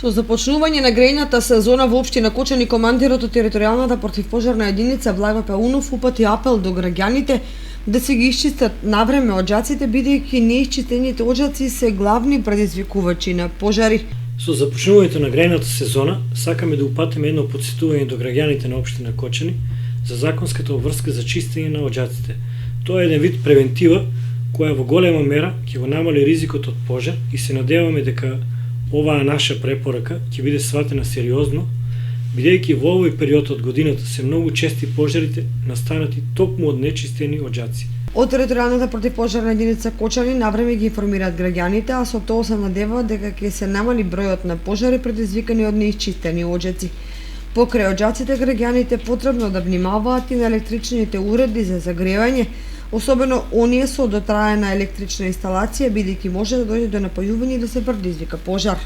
Со започнување на грејната сезона во општина Кочани, командирот од територијалната противпожарна единица Благо Паунов упати апел до граѓаните да се ги исчистат навреме оџаците, бидејќи неисчистените оџаци се главни предизвикувачи на пожари. Со започнувањето на грејната сезона, сакаме да упатиме едно потсетување до граѓаните на општина Кочани за законската обврска за чистење на оџаците. Тоа е еден вид превентива која во голема мера ќе го намали ризикот од пожар и се надеваме дека оваа наша препорака ќе биде сватена сериозно, бидејќи во овој период од годината се многу чести пожарите настанати токму од нечистени оџаци. Од територијалната противпожарна единица Кочани навреме ги информираат граѓаните, а со тоа се надеваат дека ќе се намали бројот на пожари предизвикани од неисчистени оџаци. Покрај оџаците, граѓаните потребно да внимаваат и на електричните уреди за загревање, особено оние со дотраена електрична инсталација, бидејќи може да дојде до напајување и да се предизвика пожар.